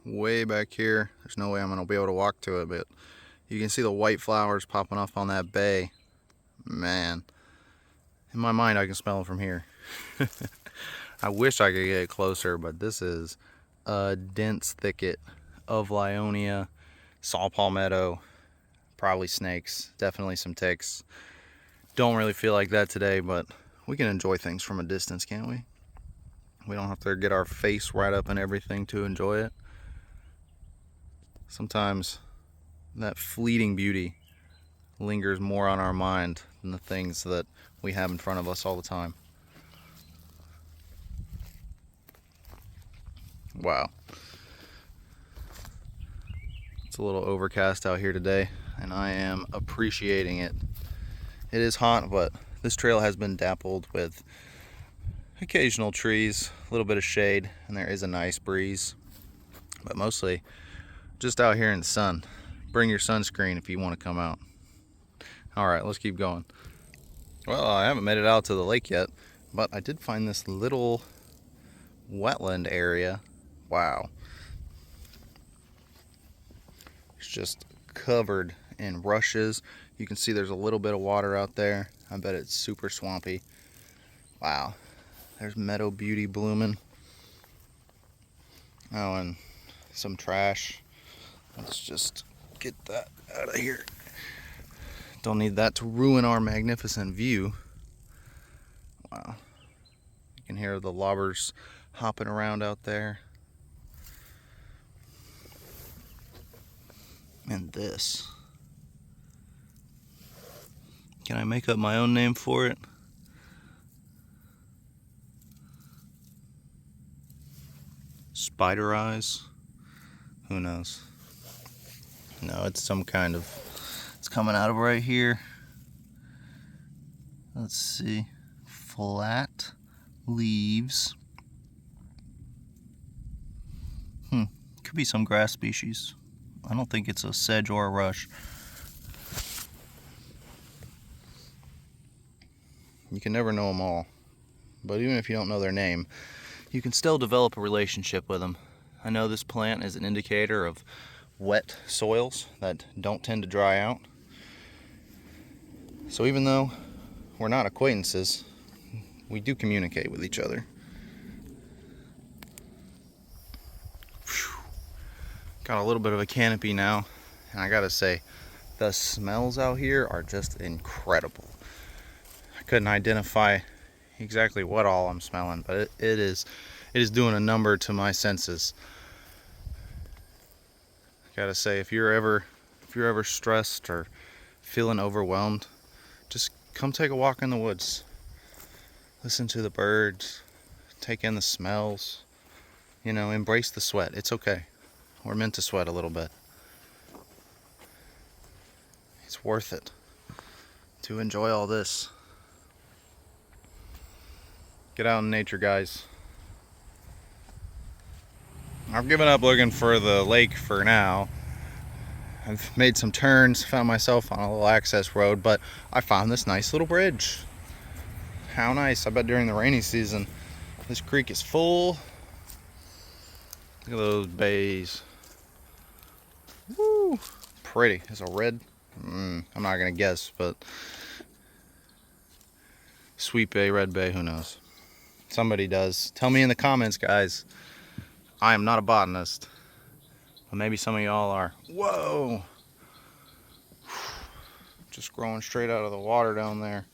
way back here. There's no way I'm gonna be able to walk to it, but you can see the white flowers popping up on that bay. Man, in my mind I can smell them from here. I wish I could get closer, but this is a dense thicket of Lyonia, saw palmetto, probably snakes, definitely some ticks. Don't really feel like that today, but we can enjoy things from a distance, can't we? We don't have to get our face right up and everything to enjoy it. Sometimes that fleeting beauty lingers more on our mind than the things that we have in front of us all the time. Wow. It's a little overcast out here today, and I am appreciating it. It is hot, but this trail has been dappled with occasional trees, a little bit of shade, and there is a nice breeze. But mostly just out here in the sun. Bring your sunscreen if you want to come out. Alright, let's keep going. Well, I haven't made it out to the lake yet, but I did find this little wetland area. Wow. It's just covered in rushes. You can see there's a little bit of water out there. I bet it's super swampy. Wow. There's meadow beauty blooming. Oh, and some trash. Let's just get that out of here. Don't need that to ruin our magnificent view. Wow. You can hear the lobbers hopping around out there. And this. Can I make up my own name for it? Spider eyes? Who knows? No, it's some kind of... It's coming out of right here. Let's see. Flat leaves. Could be some grass species. I don't think it's a sedge or a rush. You can never know them all. But even if you don't know their name, you can still develop a relationship with them. I know this plant is an indicator of wet soils that don't tend to dry out. So even though we're not acquaintances, we do communicate with each other. Got a little bit of a canopy now, and I gotta say, the smells out here are just incredible. I couldn't identify exactly what all I'm smelling, but it is doing a number to my senses. Gotta say, if you're ever stressed or feeling overwhelmed, just come take a walk in the woods. Listen to the birds, take in the smells, embrace the sweat. It's okay. We're meant to sweat a little bit. It's worth it to enjoy all this. Get out in nature, guys. I've given up looking for the lake for now. I've made some turns, found myself on a little access road, but I found this nice little bridge. How nice. I bet during the rainy season this creek is full. Look at those bays. Woo! Pretty. It's a red. I'm not gonna guess, but sweet bay, red bay, who knows? Somebody does. Tell me in the comments, guys. I am not a botanist, but maybe some of y'all are. Whoa! Just growing straight out of the water down there.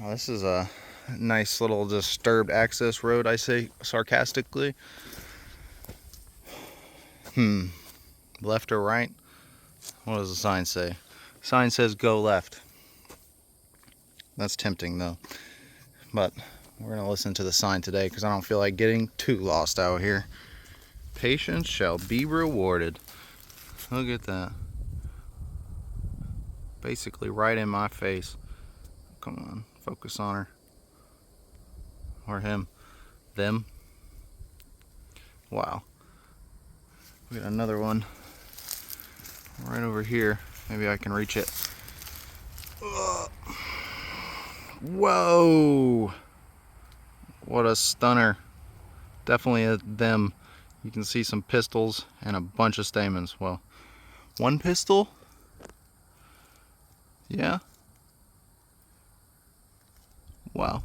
Oh, this is a nice little disturbed access road, I say sarcastically. Left or right? What does the sign say? Sign says go left. That's tempting though. But we're gonna listen to the sign today because I don't feel like getting too lost out here. Patience shall be rewarded. Look at that. Basically right in my face. Come on, focus on her. Or him. Them. Wow. We got another one right over here. Maybe I can reach it. Whoa! What a stunner. Definitely a them. You can see some pistils and a bunch of stamens. Well, one pistil? Yeah. Wow.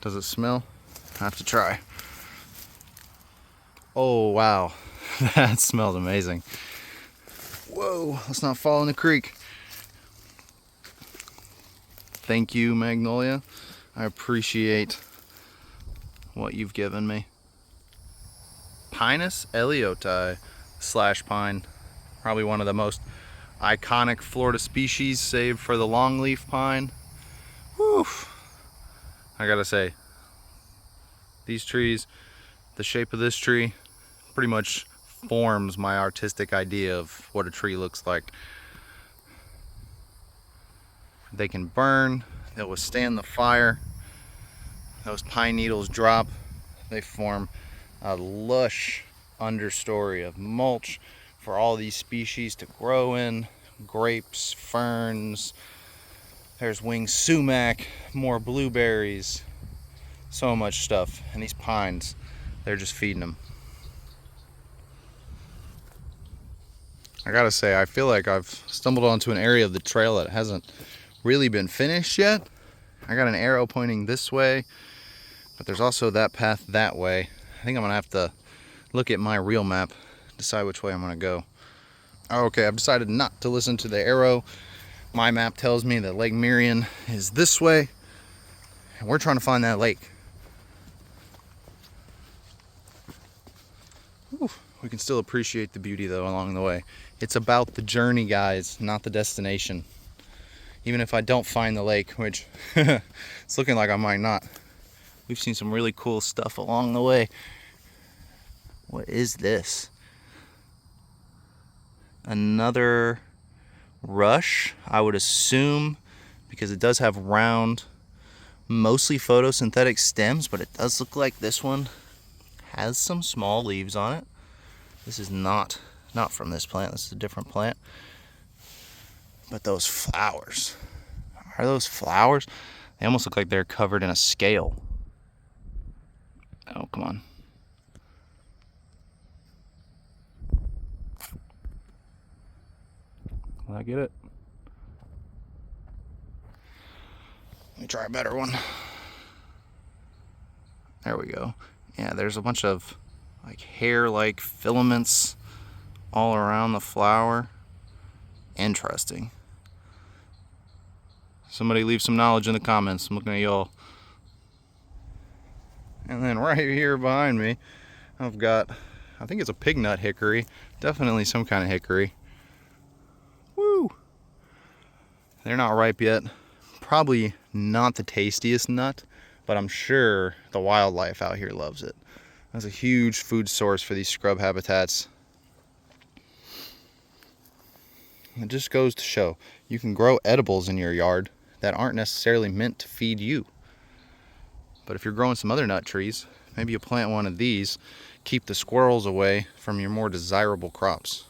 Does it smell? I have to try. Oh, wow. That smells amazing. Whoa, let's not fall in the creek. Thank you, Magnolia. I appreciate what you've given me. Pinus ellioti slash pine. Probably one of the most iconic Florida species, save for the longleaf pine. Whew. I gotta say, these trees, the shape of this tree, pretty much forms my artistic idea of what a tree looks like. They can burn, they'll withstand the fire. Those pine needles drop, they form a lush understory of mulch for all these species to grow in. Grapes, ferns, there's winged sumac, more blueberries, so much stuff. And these pines, they're just feeding them. I gotta say, I feel like I've stumbled onto an area of the trail that hasn't really been finished yet. I got an arrow pointing this way, but there's also that path that way. I think I'm gonna have to look at my real map, decide which way I'm gonna go. Okay, I've decided not to listen to the arrow. My map tells me that Lake Marion is this way, and we're trying to find that lake. Ooh, we can still appreciate the beauty though along the way. It's about the journey, guys, not the destination. Even if I don't find the lake, which it's looking like I might not. We've seen some really cool stuff along the way. What is this? Another rush, I would assume, because it does have round, mostly photosynthetic stems, but it does look like this one has some small leaves on it. This is not from this plant. This is a different plant. But those flowers, are those flowers? They almost look like they're covered in a scale. Oh, come on. Will I get it? Let me try a better one. There we go. Yeah, there's a bunch of like hair-like filaments all around the flower. Interesting. Somebody leave some knowledge in the comments. I'm looking at y'all. And then right here behind me, I've got, I think it's a pig nut hickory. Definitely some kind of hickory. Woo! They're not ripe yet. Probably not the tastiest nut, but I'm sure the wildlife out here loves it. That's a huge food source for these scrub habitats. It just goes to show you can grow edibles in your yard that aren't necessarily meant to feed you. But if you're growing some other nut trees, maybe you plant one of these, keep the squirrels away from your more desirable crops.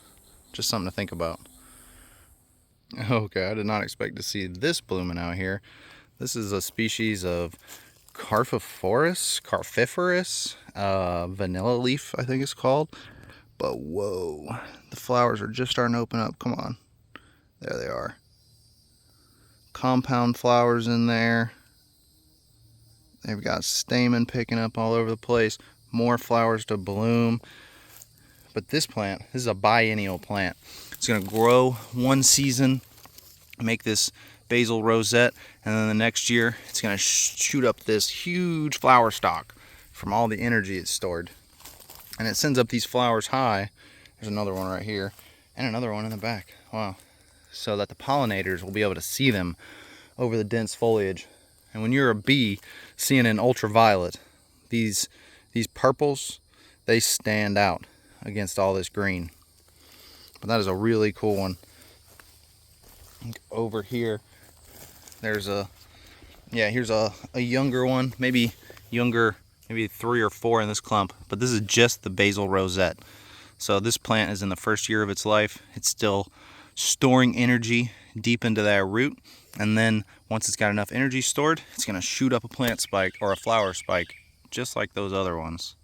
Just something to think about. Okay, I did not expect to see this blooming out here. This is a species of carfiferous, vanilla leaf, I think it's called. But whoa, the flowers are just starting to open up. Come on. There they are. Compound flowers in there. They've got stamen picking up all over the place. More flowers to bloom. But this plant, this is a biennial plant. It's going to grow one season, make this basil rosette, and then the next year it's going to shoot up this huge flower stalk from all the energy it's stored. And it sends up these flowers high. There's another one right here, and another one in the back. Wow. So that the pollinators will be able to see them over the dense foliage. And when you're a bee seeing in ultraviolet, these purples, they stand out against all this green. But that is a really cool one. Over here, there's here's a younger one, maybe 3 or 4 in this clump, but this is just the basil rosette. So this plant is in the first year of its life. It's still storing energy deep into that root, and then once it's got enough energy stored, it's going to shoot up a plant spike or a flower spike just like those other ones.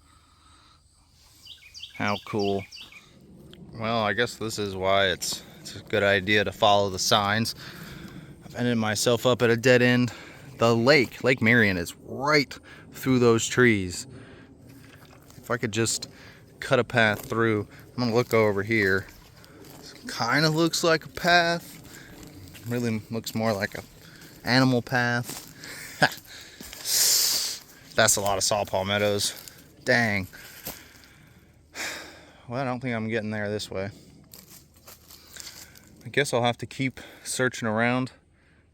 How cool. Well, I guess this is why it's a good idea to follow the signs. I've ended myself up at a dead end. The Lake Marion is right through those trees. If I could just cut a path through, I'm gonna look over here. Kind of looks like a path. Really looks more like a animal path. That's a lot of saw palmettos. Dang. Well, I don't think I'm getting there this way. I guess I'll have to keep searching around.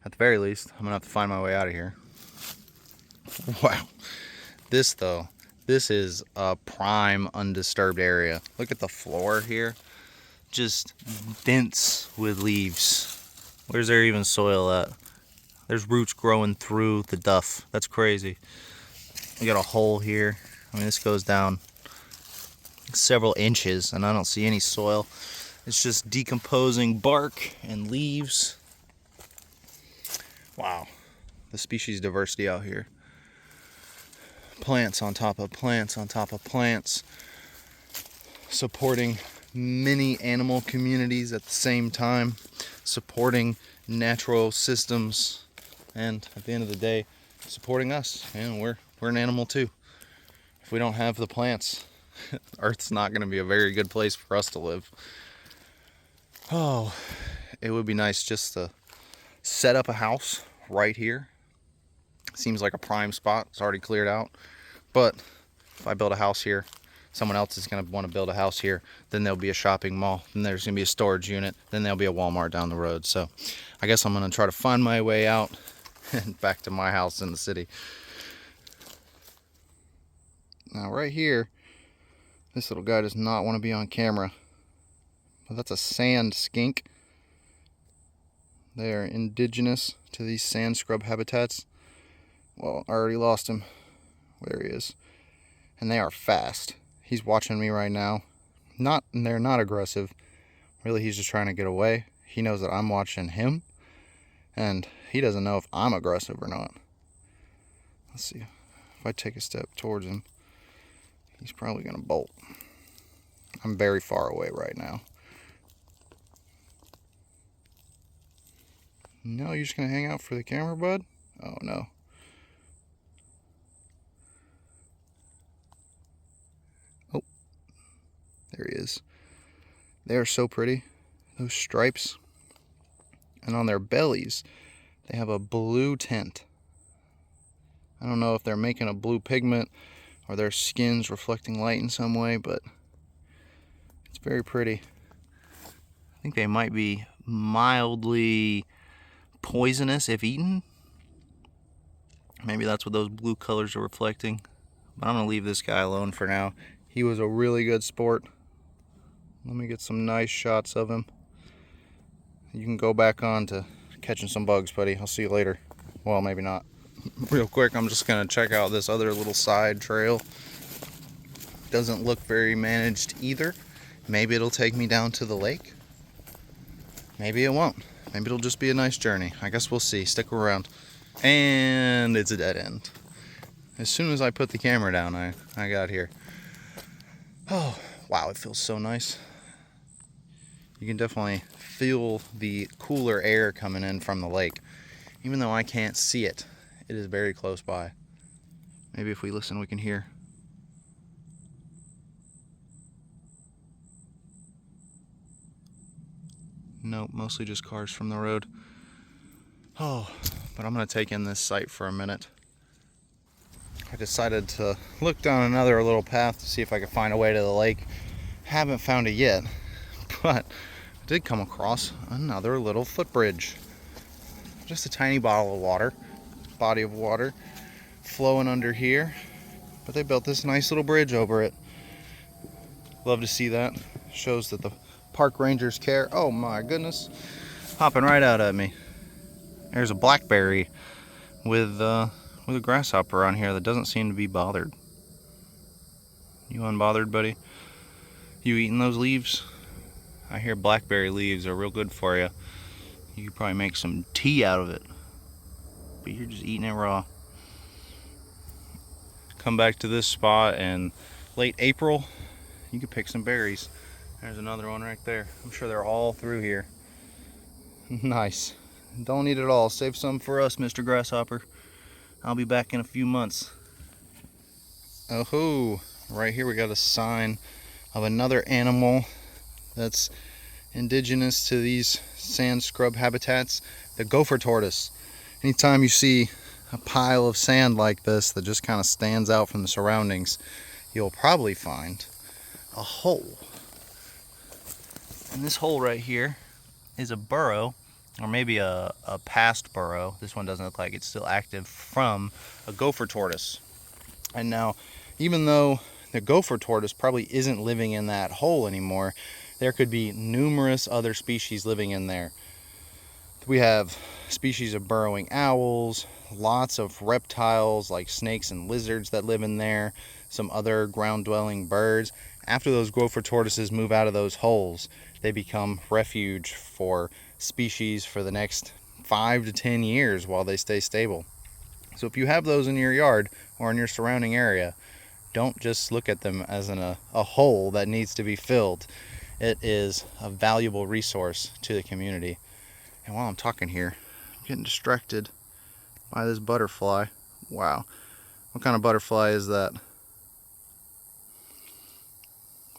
At the very least, I'm gonna have to find my way out of here. Wow. This is a prime undisturbed area. Look at the floor here. Just dense with leaves. Where's there even soil at? There's roots growing through the duff. That's crazy. We got a hole here. I mean, this goes down several inches and I don't see any soil. It's just decomposing bark and leaves. Wow. The species diversity out here. Plants on top of plants on top of plants. Supporting many animal communities at the same time. Supporting natural systems. And at the end of the day, supporting us. And we're an animal too. If we don't have the plants, Earth's not going to be a very good place for us to live. Oh, it would be nice just to set up a house right here. Seems like a prime spot. It's already cleared out. But if I build a house here, someone else is going to want to build a house here. Then there'll be a shopping mall. Then there's going to be a storage unit. Then there'll be a Walmart down the road. So I guess I'm going to try to find my way out and back to my house in the city. Now right here, this little guy does not want to be on camera. But that's a sand skink. They are indigenous to these sand scrub habitats. Well, I already lost him. There he is. And they are fast. He's watching me right now. They're not aggressive. Really, he's just trying to get away. He knows that I'm watching him. And he doesn't know if I'm aggressive or not. Let's see. If I take a step towards him, he's probably going to bolt. I'm very far away right now. No, you're just going to hang out for the camera, bud? Oh, no. Oh, there he is. They are so pretty. Those stripes. And on their bellies, they have a blue tint. I don't know if they're making a blue pigment or their skin's reflecting light in some way, but it's very pretty. I think they might be mildly poisonous if eaten. Maybe that's what those blue colors are reflecting. But I'm going to leave this guy alone for now. He was a really good sport. Let me get some nice shots of him. You can go back on to catching some bugs, buddy. I'll see you later. Well, maybe not. Real quick, I'm just going to check out this other little side trail. Doesn't look very managed either. Maybe it'll take me down to the lake. Maybe it won't. Maybe it'll just be a nice journey. I guess we'll see. Stick around. And it's a dead end. As soon as I put the camera down, I got here. Oh, wow, it feels so nice. You can definitely feel the cooler air coming in from the lake. Even though I can't see it, it is very close by. Maybe if we listen, we can hear. Nope, mostly just cars from the road. Oh, but I'm going to take in this site for a minute. I decided to look down another little path to see if I could find a way to the lake. Haven't found it yet, but I did come across another little footbridge. Just a tiny body of water flowing under here. But they built this nice little bridge over it. Love to see that. Shows that the park rangers care. Oh my goodness. Hopping right out at me. There's a blackberry with a grasshopper on here that doesn't seem to be bothered. You unbothered, buddy? You eating those leaves? I hear blackberry leaves are real good for you. You could probably make some tea out of it. But you're just eating it raw. come back to this spot in late April, you can pick some berries. There's another one right there. I'm sure they're all through here. Nice. Don't eat it all. Save some for us, Mr. Grasshopper. I'll be back in a few months. Oh, right here we got a sign of another animal that's indigenous to these sand scrub habitats, the gopher tortoise. Anytime you see a pile of sand like this that just kind of stands out from the surroundings, you'll probably find a hole. And this hole right here is a burrow, or maybe a past burrow. This one doesn't look like it's still active, from a gopher tortoise. And now, even though the gopher tortoise probably isn't living in that hole anymore, there could be numerous other species living in there. We have species of burrowing owls, lots of reptiles like snakes and lizards that live in there, some other ground-dwelling birds. After those gopher tortoises move out of those holes, they become refuge for species for the next 5 to 10 years while they stay stable. So if you have those in your yard or in your surrounding area, don't just look at them as a hole that needs to be filled. It is a valuable resource to the community. And while I'm talking here, I'm getting distracted by this butterfly. Wow. What kind of butterfly is that?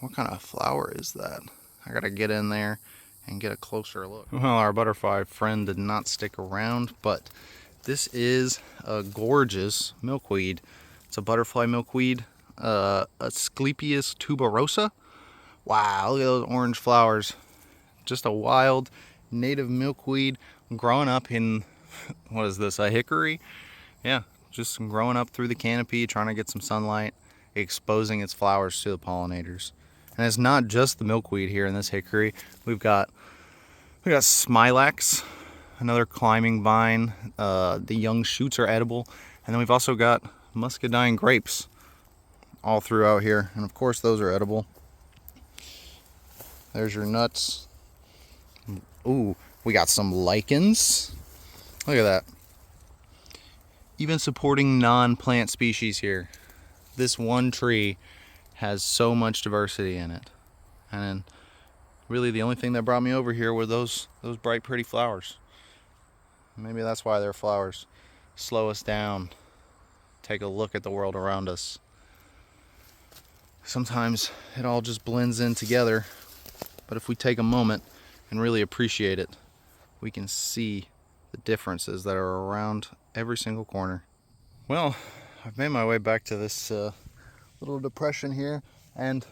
What kind of flower is that? I gotta get in there and get a closer look. Well, our butterfly friend did not stick around, but this is a gorgeous milkweed. It's a butterfly milkweed, Asclepias tuberosa. Wow, look at those orange flowers. Just a wild native milkweed growing up in, what is this, a hickory? Yeah, just growing up through the canopy, trying to get some sunlight, exposing its flowers to the pollinators. And it's not just the milkweed here in this hickory. We got smilax, another climbing vine. The young shoots are edible. And then we've also got muscadine grapes all throughout here. And of course those are edible. There's your nuts. Ooh, we got some lichens. Look at that. Even supporting non-plant species here. This one tree has so much diversity in it. And really the only thing that brought me over here were those bright, pretty flowers. Maybe that's why their flowers slow us down. Take a look at the world around us. Sometimes it all just blends in together. But if we take a moment and really appreciate it, we can see the differences that are around every single corner. Well, I've made my way back to this little depression here, and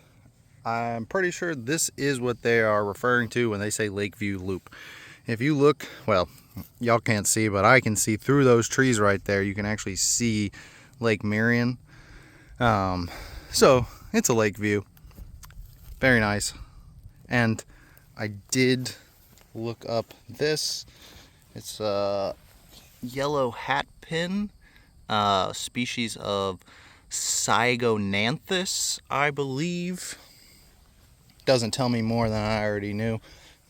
I'm pretty sure this is what they are referring to when they say Lakeview Loop. If you look, well, y'all can't see, but I can see through those trees right there. You can actually see Lake Marion. So it's a lake view. Very nice. And I did look up this. It's a yellow hat pin, species of Cygonanthus, I believe. Doesn't tell me more than I already knew,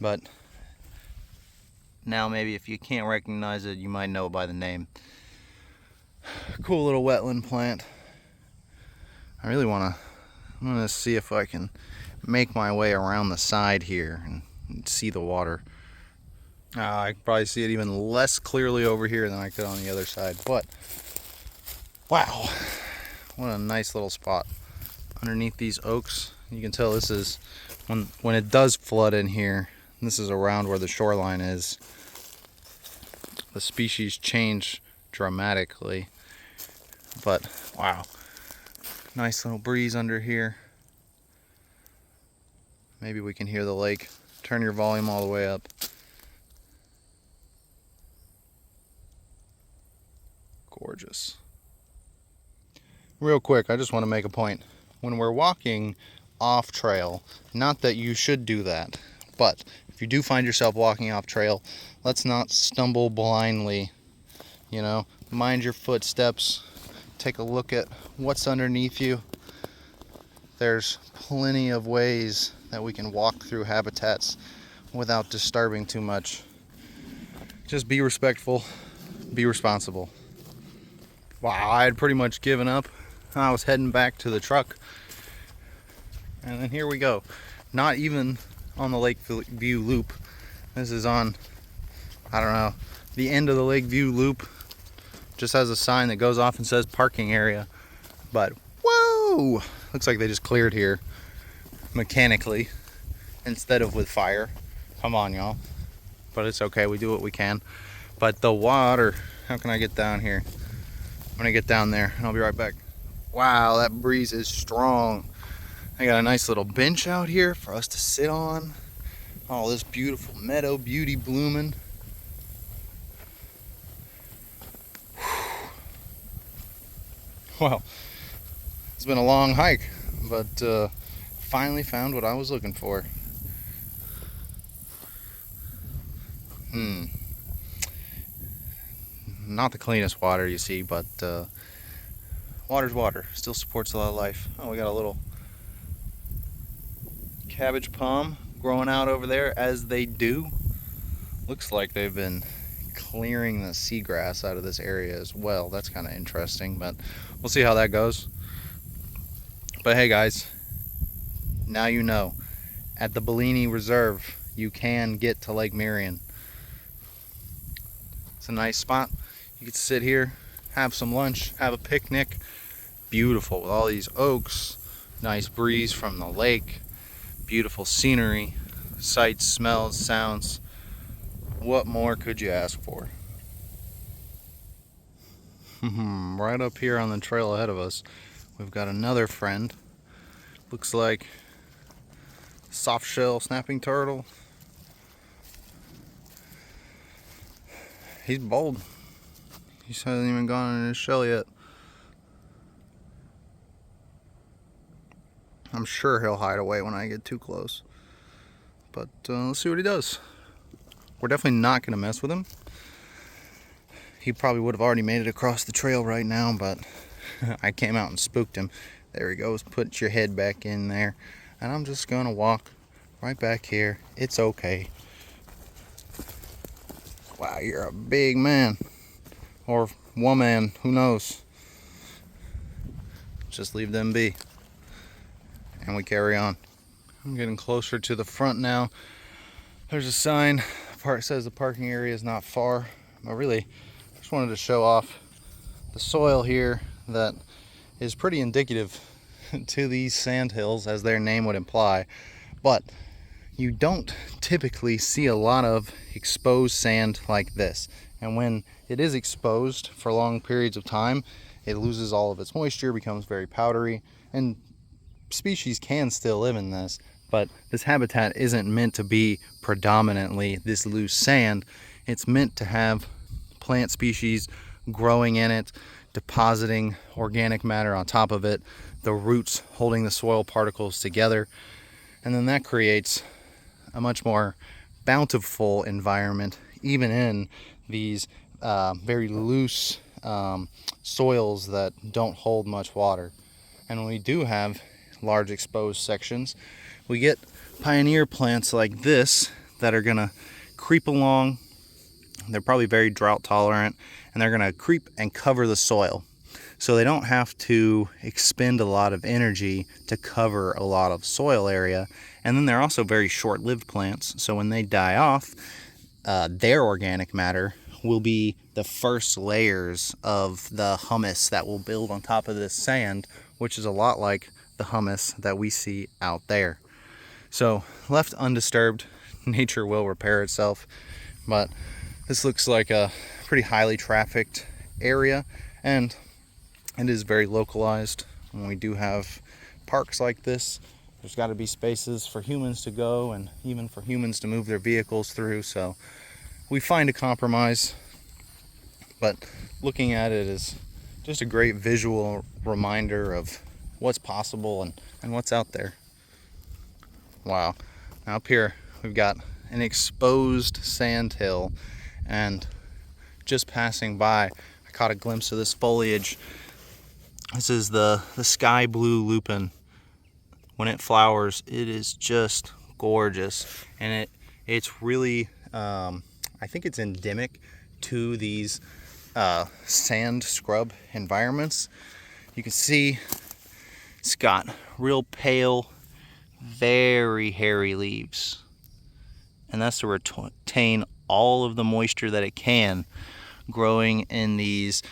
but now maybe if you can't recognize it, you might know it by the name. Cool little wetland plant. I really I'm gonna see if I can make my way around the side here and see the water. I can probably see it even less clearly over here than I could on the other side, but wow, what a nice little spot underneath these oaks. You can tell this is when it does flood in here, this is around where the shoreline is. The species change dramatically, but wow, nice little breeze under here. Maybe we can hear the lake. Turn your volume all the way up. Gorgeous. Real quick, I just want to make a point. When we're walking off trail, not that you should do that, but if you do find yourself walking off trail, let's not stumble blindly. You know, mind your footsteps. Take a look at what's underneath you. There's plenty of ways that we can walk through habitats without disturbing too much. Just be respectful, be responsible. Wow, I had pretty much given up I was heading back to the truck, and then here we go. Not even on the Lakeview Loop. This is on, I don't know, the end of the Lakeview Loop. Just has a sign that goes off and says parking area. But whoa! Looks like they just cleared here mechanically instead of with fire. Come on, y'all. But it's okay, we do what we can. But the water, how can I get down here? I'm gonna get down there and I'll be right back. Wow, that breeze is strong. I got a nice little bench out here for us to sit on. All this beautiful meadow beauty blooming. Well, it's been a long hike, but finally found what I was looking for. Not the cleanest water, you see, but water's water. Still supports a lot of life. Oh, we got a little cabbage palm growing out over there, as they do. Looks like they've been clearing the seagrass out of this area as well. That's kind of interesting, but we'll see how that goes. But hey guys, now you know, at the Bellini Preserve you can get to Lake Marion. It's a nice spot. You can sit here, have some lunch, have a picnic. Beautiful with all these oaks, nice breeze from the lake, beautiful scenery, sights, smells, sounds. What more could you ask for? Right up here on the trail ahead of us, we've got another friend. Looks like soft shell snapping turtle. He's bold. He hasn't even gone in his shell yet. I'm sure he'll hide away when I get too close. But let's see what he does. We're definitely not going to mess with him. He probably would have already made it across the trail right now, but I came out and spooked him. There he goes. Put your head back in there. And I'm just going to walk right back here. It's okay. Wow, you're a big man. Or woman, who knows. Just leave them be. And we carry on. I'm getting closer to the front now. There's a sign. It says the parking area is not far. But really, I just wanted to show off the soil here that is pretty indicative to these sand hills, as their name would imply. But you don't typically see a lot of exposed sand like this. And when it is exposed for long periods of time, it loses all of its moisture, becomes very powdery, and species can still live in this. But this habitat isn't meant to be predominantly this loose sand. It's meant to have plant species growing in it, depositing organic matter on top of it, the roots holding the soil particles together, and then that creates a much more bountiful environment, even in these very loose soils that don't hold much water. And when we do have large exposed sections, we get pioneer plants like this that are gonna creep along. They're probably very drought tolerant, and they're gonna creep and cover the soil. So they don't have to expend a lot of energy to cover a lot of soil area. And then they're also very short-lived plants. So when they die off, their organic matter will be the first layers of the humus that will build on top of this sand, which is a lot like the humus that we see out there. So left undisturbed, nature will repair itself. But this looks like a pretty highly trafficked area, and it is very localized. When we do have parks like this, there's got to be spaces for humans to go and even for humans to move their vehicles through. So we find a compromise, but looking at it is just a great visual reminder of what's possible and what's out there. Wow. Now up here we've got an exposed sand hill, and just passing by I caught a glimpse of this foliage. This is the sky blue lupine. When it flowers, it is just gorgeous, and it's really I think it's endemic to these sand scrub environments. You can see it's got real pale, very hairy leaves. And that's to retain all of the moisture that it can, growing in these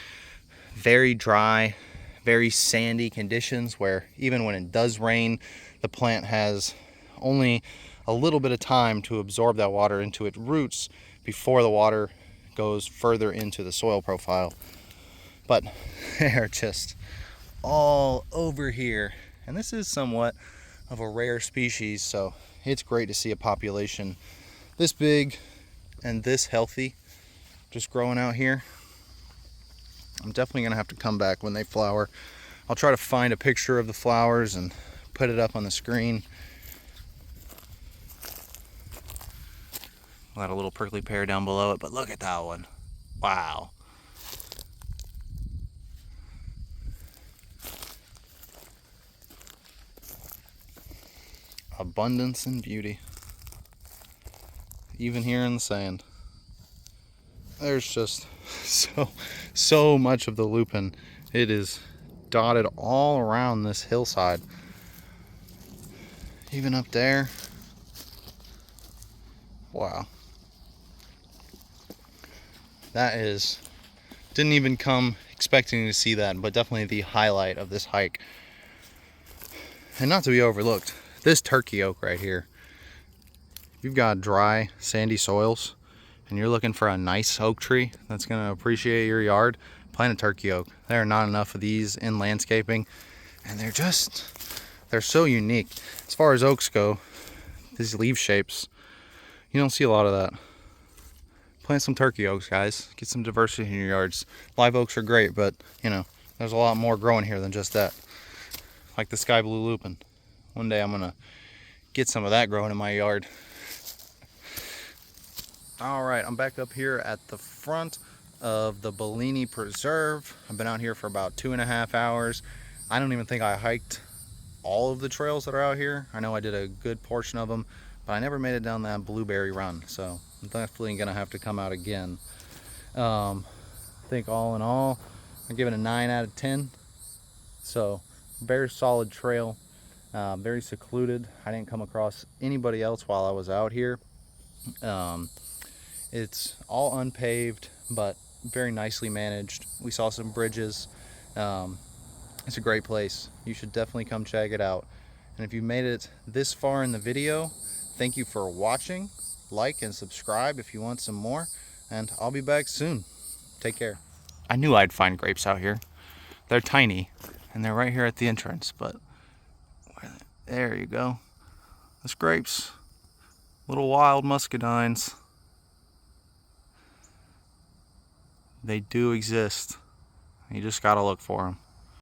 very dry, very sandy conditions where even when it does rain, the plant has only a little bit of time to absorb that water into its roots before the water goes further into the soil profile. But they're just all over here. And this is somewhat of a rare species, so it's great to see a population this big and this healthy just growing out here. I'm definitely gonna have to come back when they flower. I'll try to find a picture of the flowers and put it up on the screen. Got a little prickly pear down below it, but look at that one. Wow. Abundance and beauty. Even here in the sand. There's just so much of the lupine. It is dotted all around this hillside. Even up there. Wow. That is, didn't even come expecting to see that, but definitely the highlight of this hike. And not to be overlooked, this turkey oak right here. If you've got dry, sandy soils and you're looking for a nice oak tree that's going to appreciate your yard, plant a turkey oak. There are not enough of these in landscaping, and they're so unique. As far as oaks go, these leaf shapes, you don't see a lot of that. Plant some turkey oaks, guys. Get some diversity in your yards. Live oaks are great, but you know, there's a lot more growing here than just that. Like the sky blue lupine. One day I'm gonna get some of that growing in my yard. All right, I'm back up here at the front of the Bellini Preserve. I've been out here for about 2.5 hours. I don't even think I hiked all of the trails that are out here. I know I did a good portion of them, but I never made it down that blueberry run, so I'm definitely gonna have to come out again. I think all in all, I give it a 9 out of 10. So very solid trail, very secluded. I didn't come across anybody else while I was out here. It's all unpaved, but very nicely managed. We saw some bridges. It's a great place. You should definitely come check it out. And if you made it this far in the video, thank you for watching. Like and subscribe if you want some more, and I'll be back soon. Take care. I knew I'd find grapes out here. They're tiny, and they're right here at the entrance, but there you go. That's grapes. Little wild muscadines. They do exist. You just gotta look for them.